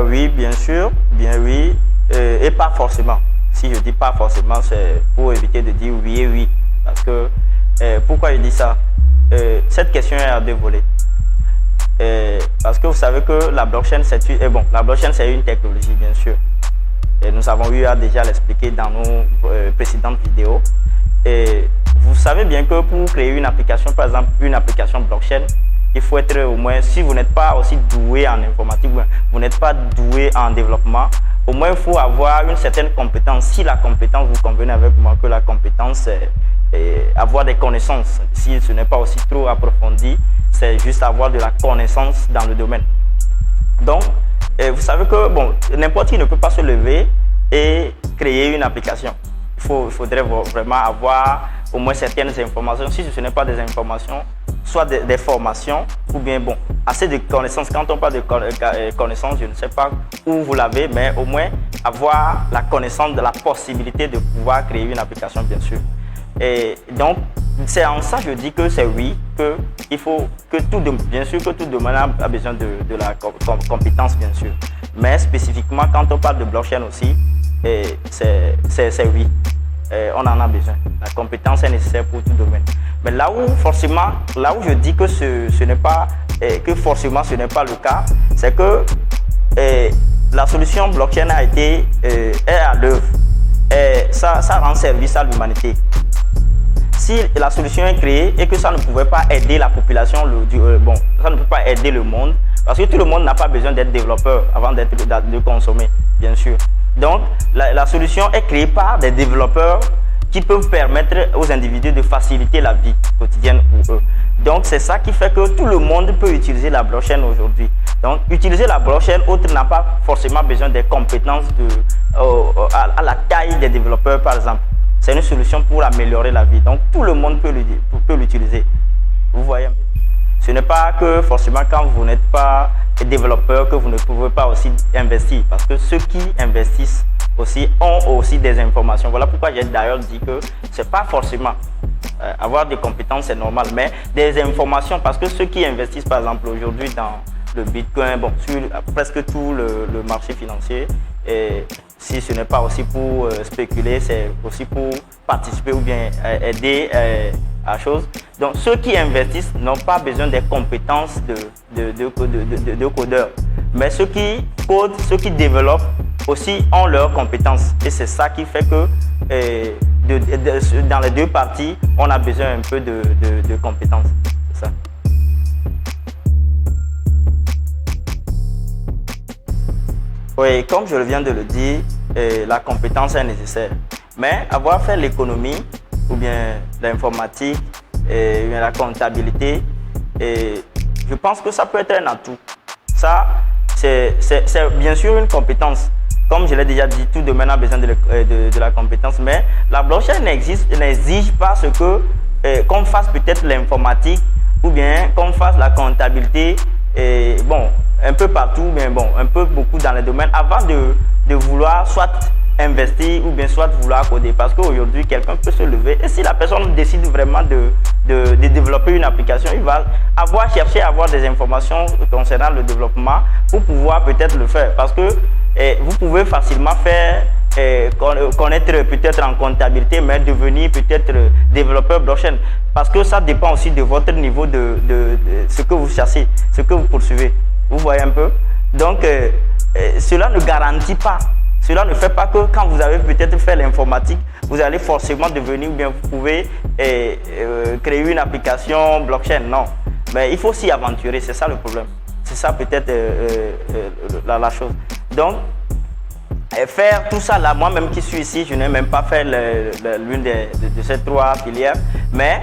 Oui, bien sûr, bien oui, et pas forcément. Si je dis pas forcément, c'est pour éviter de dire oui et oui. Parce que, pourquoi je dis ça? Cette question est à deux volets. Parce que vous savez que la blockchain, c'est une technologie, bien sûr. Et nous avons eu à déjà l'expliquer dans nos précédentes vidéos. Et vous savez bien que pour créer une application, par exemple une application blockchain, il faut être au moins, si vous n'êtes pas aussi doué en informatique, vous n'êtes pas doué en développement, au moins il faut avoir une certaine compétence. Si la compétence, vous convenez avec moi que la compétence, c'est avoir des connaissances. Si ce n'est pas aussi trop approfondi, c'est juste avoir de la connaissance dans le domaine. Donc, vous savez que bon, n'importe qui ne peut pas se lever et créer une application. Il faudrait vraiment avoir au moins certaines informations. Si ce n'est pas des informations, soit des formations ou bien bon, assez de connaissances. Quand on parle de connaissances, je ne sais pas où vous l'avez, mais au moins avoir la connaissance de la possibilité de pouvoir créer une application, bien sûr. Et donc, c'est en ça que je dis que c'est oui, que il faut que bien sûr que tout domaine a besoin de la compétence, bien sûr. Mais spécifiquement, quand on parle de blockchain aussi, c'est oui. On en a besoin. La compétence est nécessaire pour tout domaine. Mais là où je dis que ce n'est pas le cas, c'est que la solution blockchain est à l'œuvre. Ça rend service à l'humanité. Si la solution est créée et que ça ne pouvait pas aider la population, ça ne peut pas aider le monde, parce que tout le monde n'a pas besoin d'être développeur avant de consommer, bien sûr. Donc, la solution est créée par des développeurs qui peuvent permettre aux individus de faciliter la vie quotidienne pour eux. Donc, c'est ça qui fait que tout le monde peut utiliser la blockchain aujourd'hui. Donc, utiliser la blockchain, autre n'a pas forcément besoin des compétences à la taille des développeurs, par exemple. C'est une solution pour améliorer la vie. Donc, tout le monde peut l'utiliser. Vous voyez? Ce n'est pas que forcément quand vous n'êtes pas développeur que vous ne pouvez pas aussi investir. Parce que ceux qui investissent aussi ont aussi des informations. Voilà pourquoi j'ai d'ailleurs dit que ce n'est pas forcément avoir des compétences, c'est normal. Mais des informations, parce que ceux qui investissent par exemple aujourd'hui dans le Bitcoin, bon, sur presque tout le marché financier, et si ce n'est pas aussi pour spéculer, c'est aussi pour participer ou bien aider à chose. Donc ceux qui investissent n'ont pas besoin des compétences de codeurs. Mais ceux qui codent, ceux qui développent aussi ont leurs compétences. Et c'est ça qui fait que dans les deux parties, on a besoin un peu de compétences. C'est ça. Oui, comme je viens de le dire, la compétence est nécessaire. Mais avoir fait l'économie ou bien l'informatique et la comptabilité, je pense que ça peut être un atout. Ça, c'est bien sûr une compétence. Comme je l'ai déjà dit, tout domaine a besoin de la compétence, mais la blockchain n'exige pas ce que qu'on fasse peut-être l'informatique ou bien qu'on fasse la comptabilité, bon, un peu partout, mais bon, un peu beaucoup dans les domaines avant de vouloir soit investir ou bien soit vouloir coder. Parce qu'aujourd'hui, quelqu'un peut se lever et si la personne décide vraiment de développer une application, il va chercher à avoir des informations concernant le développement pour pouvoir peut-être le faire. Parce que vous pouvez facilement connaître peut-être en comptabilité, mais devenir peut-être développeur blockchain. Parce que ça dépend aussi de votre niveau de ce que vous cherchez, ce que vous poursuivez. Vous voyez un peu? Donc, cela ne garantit pas. Cela ne fait pas que quand vous avez peut-être fait l'informatique, vous allez forcément devenir, ou bien vous pouvez créer une application blockchain. Non. Mais il faut s'y aventurer, c'est ça le problème. C'est ça peut-être la chose. Donc, faire tout ça là, moi-même qui suis ici, je n'ai même pas fait l'une de ces trois filières, mais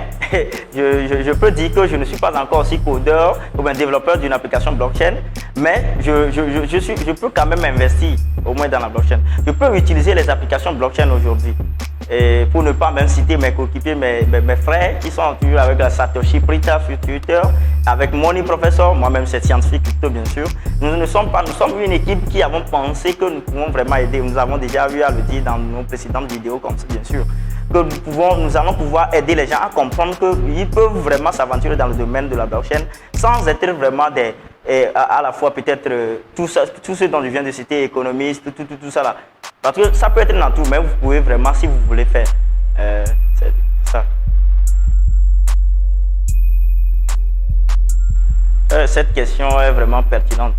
je peux dire que je ne suis pas encore aussi codeur ou un développeur d'une application blockchain, mais je peux quand même investir au moins dans la blockchain. Je peux utiliser les applications blockchain aujourd'hui. Et pour ne pas même citer mes coéquipiers, mes frères qui sont toujours avec la Satoshi Prita sur Twitter, avec Money Professor, moi-même c'est scientifique crypto bien sûr. Nous sommes une équipe qui avons pensé que nous pouvons vraiment aider. Nous avons déjà eu à le dire dans nos précédentes vidéos comme ça bien sûr. Que nous allons pouvoir aider les gens à comprendre qu'ils peuvent vraiment s'aventurer dans le domaine de la blockchain sans être vraiment et à la fois peut-être tout ce dont je viens de citer, économiste, tout ça là. Parce que ça peut être dans tout, mais vous pouvez vraiment, si vous voulez faire, c'est ça. Cette question est vraiment pertinente.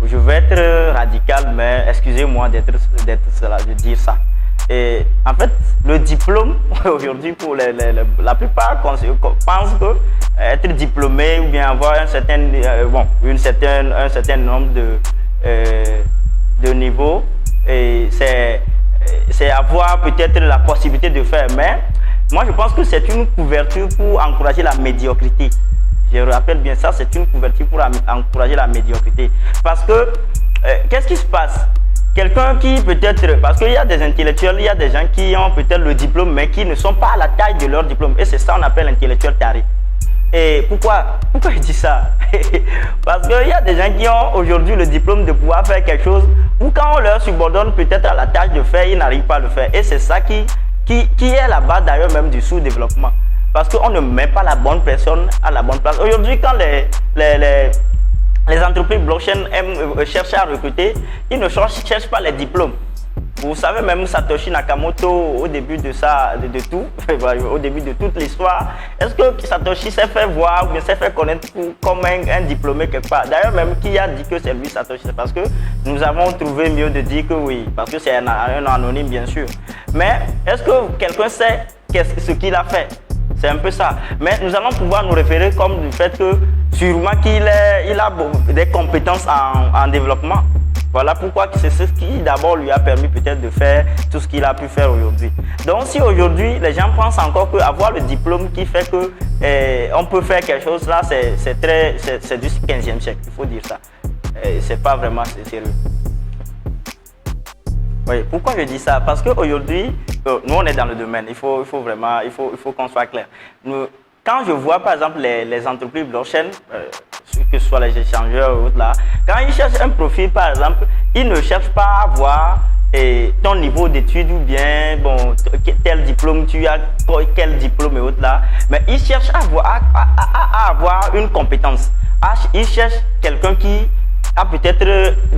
Je vais être radical, mais excusez-moi de dire ça. Et en fait, le diplôme, aujourd'hui, pour la plupart pensent que être diplômé ou bien avoir un certain nombre de niveaux, c'est avoir peut-être la possibilité de faire. Mais moi, je pense que c'est une couverture pour encourager la médiocrité. Je rappelle bien ça, c'est une couverture pour encourager la médiocrité. Parce que, qu'est-ce qui se passe? Quelqu'un qui peut-être, parce qu'il y a des intellectuels, il y a des gens qui ont peut-être le diplôme, mais qui ne sont pas à la taille de leur diplôme. Et c'est ça qu'on appelle intellectuel taré. Et pourquoi je dis ça? Parce qu'il y a des gens qui ont aujourd'hui le diplôme de pouvoir faire quelque chose, ou quand on leur subordonne peut-être à la tâche de faire, ils n'arrivent pas à le faire. Et c'est ça qui est la base d'ailleurs même du sous-développement. Parce qu'on ne met pas la bonne personne à la bonne place. Aujourd'hui, quand les entreprises blockchain cherchent à recruter, ils ne cherchent pas les diplômes. Vous savez, même Satoshi Nakamoto, au début de ça, de tout, au début de toute l'histoire, est-ce que Satoshi s'est fait voir ou bien s'est fait connaître comme un diplômé quelque part? D'ailleurs, même qui a dit que c'est lui Satoshi, c'est parce que nous avons trouvé mieux de dire que oui, parce que c'est un anonyme, bien sûr. Mais est-ce que quelqu'un sait ce qu'il a fait? C'est un peu ça. Mais nous allons pouvoir nous référer comme du fait que sûrement qu'il a des compétences en développement. Voilà pourquoi c'est ce qui d'abord lui a permis peut-être de faire tout ce qu'il a pu faire aujourd'hui. Donc si aujourd'hui les gens pensent encore qu'avoir le diplôme qui fait que on peut faire quelque chose là, c'est du 15e siècle, il faut dire ça. C'est pas vraiment sérieux. Oui, pourquoi je dis ça? Parce qu'aujourd'hui, nous on est dans le domaine, il faut qu'on soit clair. Quand je vois par exemple les entreprises blockchain, que ce soit les échangeurs ou autres là, quand ils cherchent un profil par exemple, ils ne cherchent pas à voir ton niveau d'études ou bien tel diplôme tu as, quel diplôme et autres là, mais ils cherchent à avoir une compétence. Ils cherchent quelqu'un qui a peut-être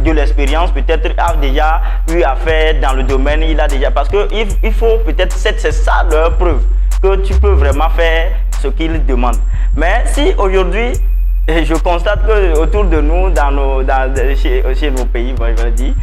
de l'expérience, peut-être a déjà eu à faire dans le domaine, parce qu'il faut peut-être, c'est ça leur preuve, que tu peux vraiment faire ce qu'ils demandent. Mais si aujourd'hui, je constate que autour de nous, chez nos pays, je vais dire,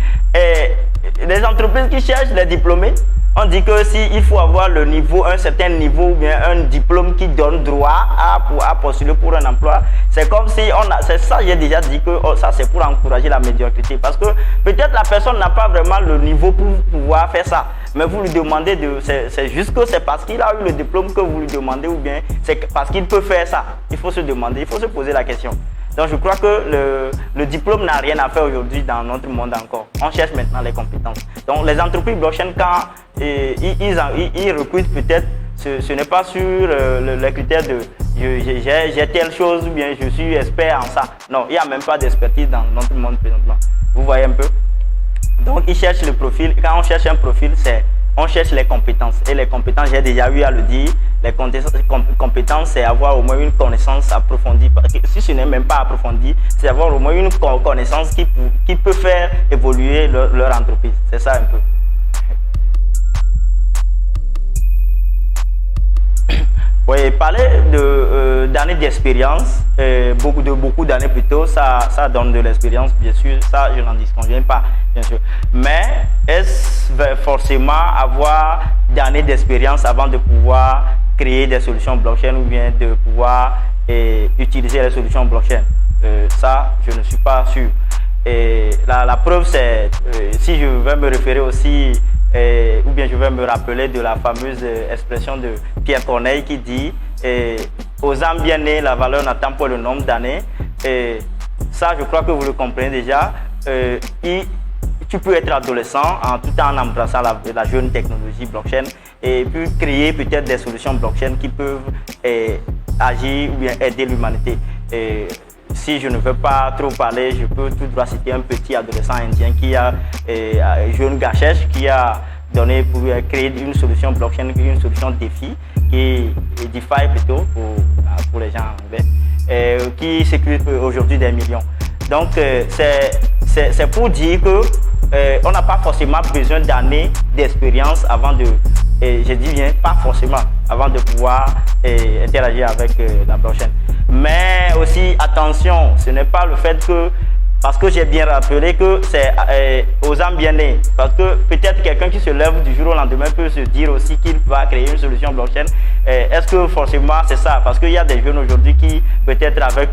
les entreprises qui cherchent les diplômés, on dit que s'il faut avoir un certain niveau ou bien un diplôme qui donne droit à postuler pour un emploi, c'est comme si c'est ça, j'ai déjà dit que ça c'est pour encourager la médiocrité. Parce que peut-être la personne n'a pas vraiment le niveau pour pouvoir faire ça. Mais vous lui demandez c'est juste que c'est parce qu'il a eu le diplôme que vous lui demandez ou bien c'est parce qu'il peut faire ça. Il faut se demander, il faut se poser la question. Donc je crois que le diplôme n'a rien à faire aujourd'hui dans notre monde encore. On cherche maintenant les compétences. Donc les entreprises blockchain, quand ils recrutent peut-être, ce n'est pas sur les critères de j'ai telle chose ou bien je suis expert en ça. Non, il n'y a même pas d'expertise dans notre monde présentement. Vous voyez un peu? Donc ils cherchent le profil. Quand on cherche un profil, on cherche les compétences. Et les compétences, j'ai déjà eu à le dire, les compétences, c'est avoir au moins une connaissance approfondie. Si ce n'est même pas approfondi, c'est avoir au moins une connaissance qui peut faire évoluer leur entreprise. C'est ça un peu. Oui, parler d'années d'expérience, beaucoup d'années plutôt, ça donne de l'expérience, bien sûr, ça je n'en disconviens pas, bien sûr. Mais est-ce forcément avoir d'années d'expérience avant de pouvoir créer des solutions blockchain ou bien de pouvoir utiliser les solutions blockchain? Ça, je ne suis pas sûr. Et la preuve, c'est, si je vais me référer aussi, ou bien je vais me rappeler de la fameuse expression de Pierre Corneille qui dit aux âmes bien nées, la valeur n'attend pas le nombre d'années. Et ça, je crois que vous le comprenez déjà. Tu peux être adolescent tout en embrassant la jeune technologie blockchain et puis créer peut-être des solutions blockchain qui peuvent agir ou bien aider l'humanité. Si je ne veux pas trop parler, je peux tout droit citer un petit adolescent indien jeune Gachesh, qui a donné pour créer une solution blockchain, une solution DeFi, qui est DeFi plutôt pour les gens anglais. qui sécurisent aujourd'hui des millions. Donc, c'est pour dire que on n'a pas forcément besoin d'années d'expérience avant de, et je dis bien pas forcément, avant de pouvoir interagir avec la blockchain. Mais aussi, attention, ce n'est pas le fait que, parce que j'ai bien rappelé que c'est aux âmes bien nées. Parce que peut-être quelqu'un qui se lève du jour au lendemain peut se dire aussi qu'il va créer une solution blockchain. Est-ce que forcément c'est ça? Parce qu'il y a des jeunes aujourd'hui qui, peut-être avec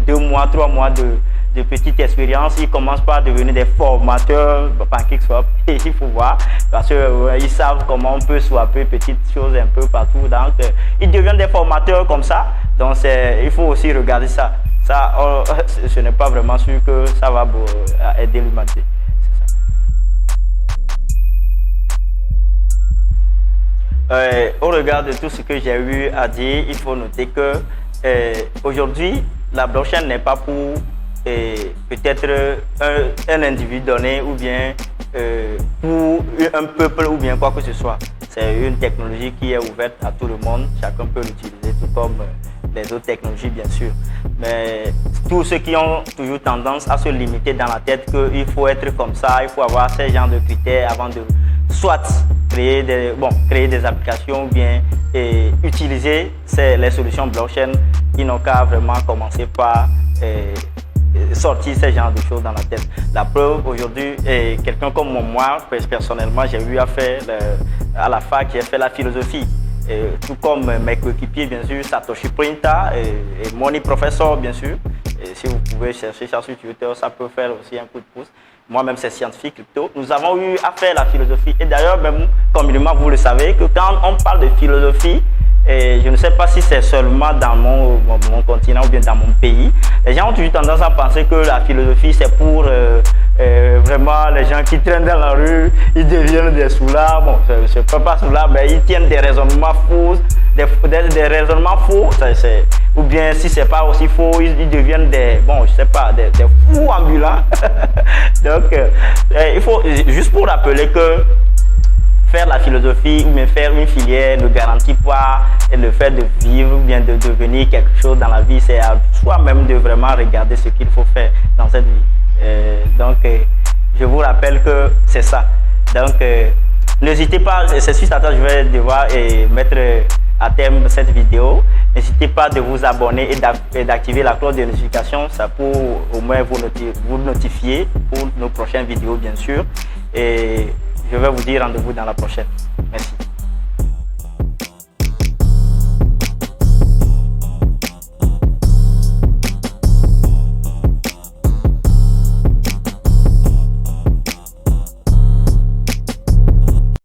2 mois, 3 mois de petite expérience, ils commencent par devenir des formateurs PancakeSwap. Et il faut voir, parce qu'ils savent comment on peut swapper petites choses un peu partout. Donc, ils deviennent des formateurs comme ça. Donc, il faut aussi regarder ça. Ça, ce n'est pas vraiment sûr que ça va aider l'humanité. Au regard de tout ce que j'ai eu à dire, il faut noter que aujourd'hui, la blockchain n'est pas pour peut-être un individu donné ou bien pour un peuple ou bien quoi que ce soit. C'est une technologie qui est ouverte à tout le monde. Chacun peut l'utiliser tout comme les autres technologies, bien sûr. Mais tous ceux qui ont toujours tendance à se limiter dans la tête qu'il faut être comme ça, il faut avoir ces genres de critères avant de soit créer des applications ou bien utiliser les solutions blockchain, ils n'ont qu'à vraiment commencer par sortir ces genres de choses dans la tête. La preuve aujourd'hui, quelqu'un comme moi, personnellement, j'ai eu à faire à la fac, j'ai fait la philosophie. Tout comme mes coéquipiers, bien sûr, Satoshi Printa et Money Professor, bien sûr. Et si vous pouvez chercher ça sur Twitter, ça peut faire aussi un coup de pouce. Moi-même, c'est scientifique crypto. Nous avons eu à faire la philosophie. Et d'ailleurs, même communément, vous le savez, que quand on parle de philosophie, et je ne sais pas si c'est seulement dans mon continent ou bien dans mon pays, les gens ont toujours tendance à penser que la philosophie, c'est pour vraiment les gens qui traînent dans la rue, ils deviennent des soulards. Bon, je ne peux pas soulards, mais ils tiennent des raisonnements faux, des raisonnements faux. Ou bien, si ce n'est pas aussi faux, ils deviennent des fous ambulants. Donc, il faut, juste pour rappeler que faire la philosophie ou bien faire une filière ne garantit pas le fait de vivre ou bien de devenir quelque chose dans la vie. C'est à soi-même de vraiment regarder ce qu'il faut faire dans cette vie. Donc, je vous rappelle que c'est ça. Donc, n'hésitez pas, c'est suite à ça que je vais devoir mettre à terme cette vidéo. N'hésitez pas de vous abonner et d'activer la cloche de notification, ça pour au moins vous notifier pour nos prochaines vidéos, bien sûr. Et je vais vous dire rendez-vous dans la prochaine. Merci.